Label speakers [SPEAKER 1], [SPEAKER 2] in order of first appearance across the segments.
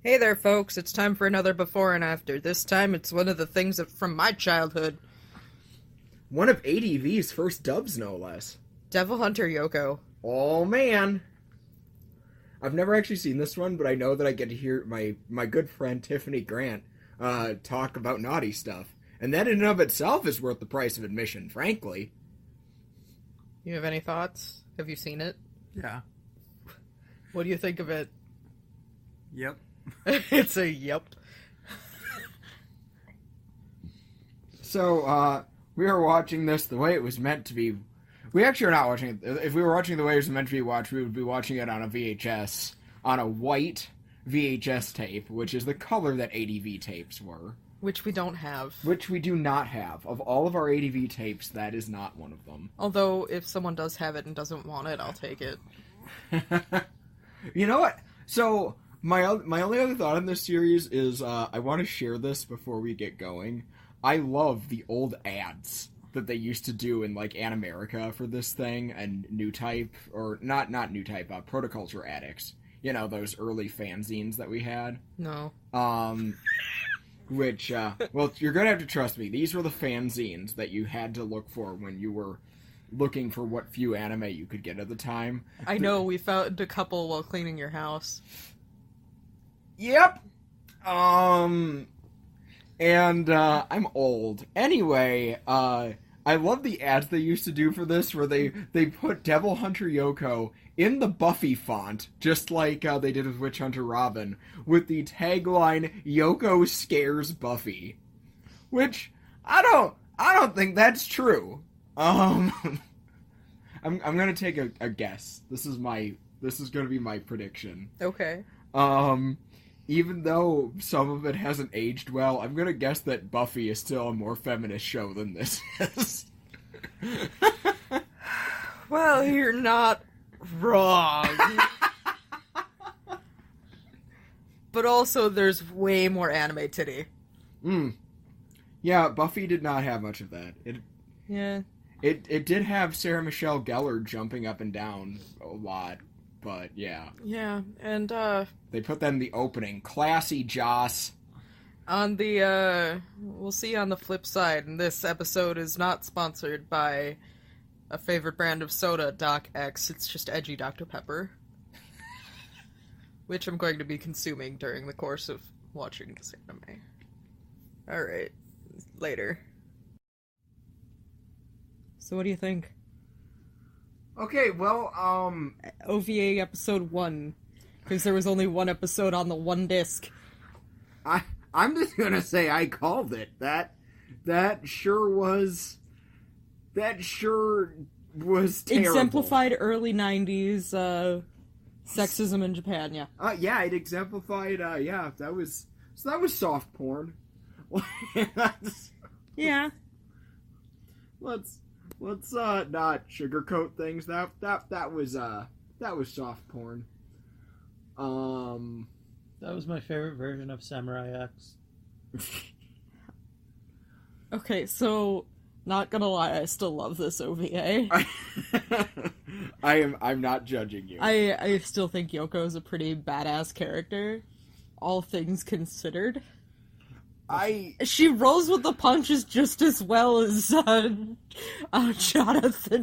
[SPEAKER 1] Hey there, folks. It's time for another before and after. This time it's one of the things from my childhood.
[SPEAKER 2] One of ADV's first dubs, no less.
[SPEAKER 1] Devil Hunter Yohko.
[SPEAKER 2] Oh, man. I've never actually seen this one, but I know that I get to hear my good friend Tiffany Grant talk about naughty stuff. And that in and of itself is worth the price of admission, frankly.
[SPEAKER 1] You have any thoughts? Have you seen it?
[SPEAKER 3] Yeah.
[SPEAKER 1] What do you think of it?
[SPEAKER 3] Yep.
[SPEAKER 1] It's a yep.
[SPEAKER 2] So, we are watching this the way it was meant to be. We actually are not watching it. If we were watching it the way it was meant to be watched, we would be watching it on a VHS, on a white VHS tape, which is the color that ADV tapes were.
[SPEAKER 1] Which we don't have.
[SPEAKER 2] Which we do not have. Of all of our ADV tapes, that is not one of them.
[SPEAKER 1] Although, if someone does have it and doesn't want it, I'll take it.
[SPEAKER 2] You know what? So, my only other thought on this series is, I want to share this before we get going. I love the old ads that they used to do in, like, Animerica for this thing, and New Type, or not New Type, Protoculture Addicts. You know, those early fanzines that we had.
[SPEAKER 1] No.
[SPEAKER 2] Which, well, you're gonna have to trust me. These were the fanzines that you had to look for when you were looking for what few anime you could get at the time.
[SPEAKER 1] I know, we found a couple while cleaning your house.
[SPEAKER 2] Yep. And, I'm old. Anyway, I love the ads they used to do for this, where they put Devil Hunter Yohko in the Buffy font, just like they did with Witch Hunter Robin, with the tagline, Yohko scares Buffy. Which, I don't think that's true. I'm gonna take a guess. This is gonna be my prediction.
[SPEAKER 1] Okay.
[SPEAKER 2] Even though some of it hasn't aged well, I'm gonna guess that Buffy is still a more feminist show than this is.
[SPEAKER 1] Well, you're not wrong. But also, there's way more anime titty.
[SPEAKER 2] Yeah, Buffy did not have much of that.
[SPEAKER 1] Yeah.
[SPEAKER 2] It did have Sarah Michelle Gellar jumping up and down a lot, but yeah.
[SPEAKER 1] Yeah, and,
[SPEAKER 2] They put that in the opening. Classy Joss.
[SPEAKER 1] on the, we'll see on the flip side, and this episode is not sponsored by a favorite brand of soda, Doc X. It's just edgy Dr. Pepper. Which I'm going to be consuming during the course of watching this anime. Alright, later. So what do you think?
[SPEAKER 2] Okay, well,
[SPEAKER 1] OVA episode 1. Because there was only one episode on the one disc.
[SPEAKER 2] I'm just gonna say I called it. That sure was terrible.
[SPEAKER 1] Exemplified early 90s, sexism in Japan, yeah.
[SPEAKER 2] Yeah, it exemplified, yeah, that was soft porn.
[SPEAKER 1] Yeah.
[SPEAKER 2] Let's not sugarcoat things. That was soft porn.
[SPEAKER 3] That was my favorite version of Samurai X.
[SPEAKER 1] Okay, so, not gonna lie, I still love this OVA.
[SPEAKER 2] I'm not judging you.
[SPEAKER 1] I still think Yohko is a pretty badass character, all things considered. She rolls with the punches just as well as Jonathan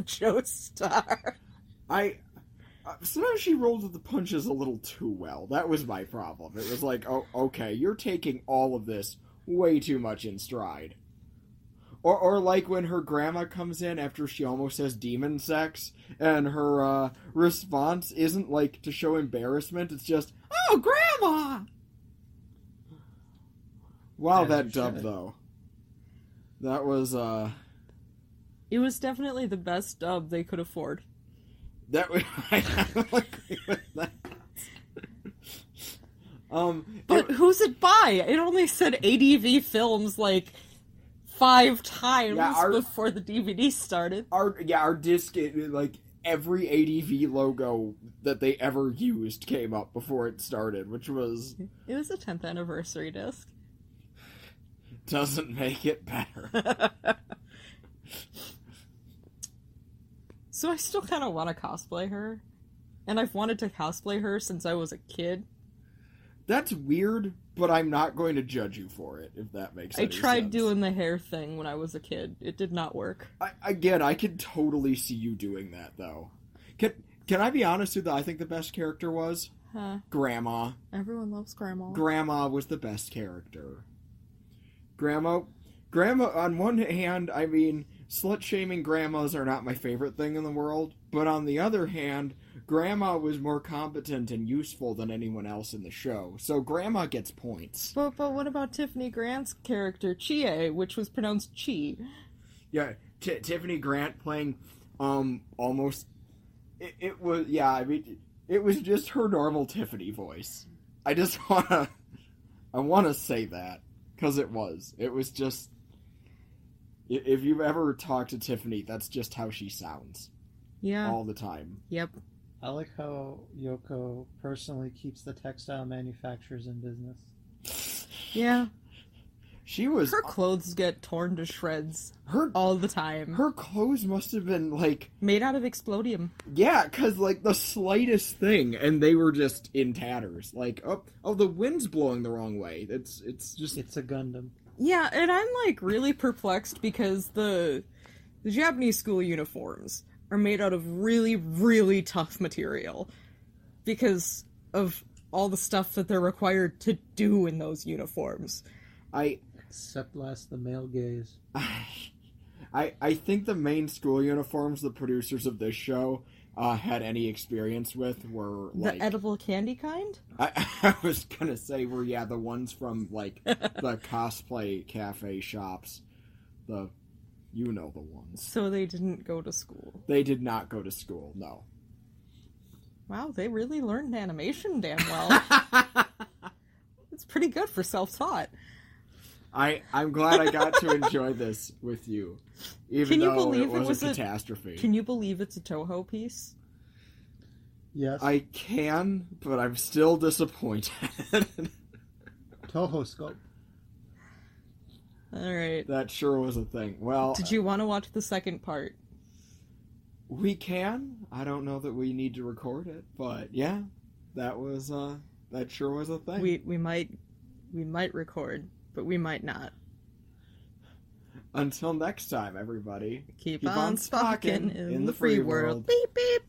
[SPEAKER 1] Joestar.
[SPEAKER 2] Sometimes she rolled with the punches a little too well. That was my problem. It was like, oh, okay, you're taking all of this way too much in stride. Or like when her grandma comes in after she almost has demon sex, and her response isn't like to show embarrassment, it's just, oh, grandma! Wow, that dub, though. That was,
[SPEAKER 1] It was definitely the best dub they could afford.
[SPEAKER 2] That was... I don't agree with that.
[SPEAKER 1] But who's it by? It only said ADV Films, like, 5 times before the DVD started.
[SPEAKER 2] Our disc, like, every ADV logo that they ever used came up before it started, which was...
[SPEAKER 1] It was a 10th anniversary disc.
[SPEAKER 2] Doesn't make it better.
[SPEAKER 1] So I still kind of want to cosplay her. And I've wanted to cosplay her since I was a kid.
[SPEAKER 2] That's weird, but I'm not going to judge you for it, if that makes any sense.
[SPEAKER 1] I tried doing the hair thing when I was a kid. It did not work.
[SPEAKER 2] I could totally see you doing that, though. Can I be honest with you? I think the best character was Grandma.
[SPEAKER 1] Everyone loves Grandma.
[SPEAKER 2] Grandma was the best character. Grandma, on one hand, I mean, slut-shaming grandmas are not my favorite thing in the world, but on the other hand, Grandma was more competent and useful than anyone else in the show, so Grandma gets points.
[SPEAKER 1] But what about Tiffany Grant's character, Chie, which was pronounced Chi?
[SPEAKER 2] Yeah, Tiffany Grant playing, almost... It was, yeah, I mean, it was just her normal Tiffany voice. I wanna say that, because it was just... If you've ever talked to Tiffany, that's just how she sounds.
[SPEAKER 1] Yeah.
[SPEAKER 2] All the time.
[SPEAKER 1] Yep.
[SPEAKER 3] I like how Yohko personally keeps the textile manufacturers in business.
[SPEAKER 1] Yeah.
[SPEAKER 2] Her
[SPEAKER 1] clothes get torn to shreds all the time.
[SPEAKER 2] Her clothes must have been, like...
[SPEAKER 1] made out of explodium.
[SPEAKER 2] Yeah, because, like, the slightest thing, and they were just in tatters. Like, oh, the wind's blowing the wrong way. It's just...
[SPEAKER 3] It's a Gundam.
[SPEAKER 1] Yeah, and I'm, like, really perplexed because the Japanese school uniforms are made out of really, really tough material because of all the stuff that they're required to do in those uniforms.
[SPEAKER 3] Except last the male gaze.
[SPEAKER 2] I think the main school uniforms the producers of this show had any experience with were, like...
[SPEAKER 1] the edible candy kind?
[SPEAKER 2] I was gonna say the ones from, like, the cosplay cafe shops. You know the ones.
[SPEAKER 1] So they didn't go to school.
[SPEAKER 2] They did not go to school, no.
[SPEAKER 1] Wow, they really learned animation damn well. It's pretty good for self-taught.
[SPEAKER 2] I'm glad I got to enjoy this with you. Even though it was a catastrophe.
[SPEAKER 1] Can you believe it's a Toho piece?
[SPEAKER 3] Yes.
[SPEAKER 2] I can, but I'm still disappointed.
[SPEAKER 3] Toho scope.
[SPEAKER 1] Alright.
[SPEAKER 2] That sure was a thing. Well...
[SPEAKER 1] did you want to watch the second part?
[SPEAKER 2] We can. I don't know that we need to record it, but yeah. That was, that sure was a thing.
[SPEAKER 1] We might record, but we might not.
[SPEAKER 2] Until next time, everybody.
[SPEAKER 1] Keep on spocking in the free world. Beep, beep.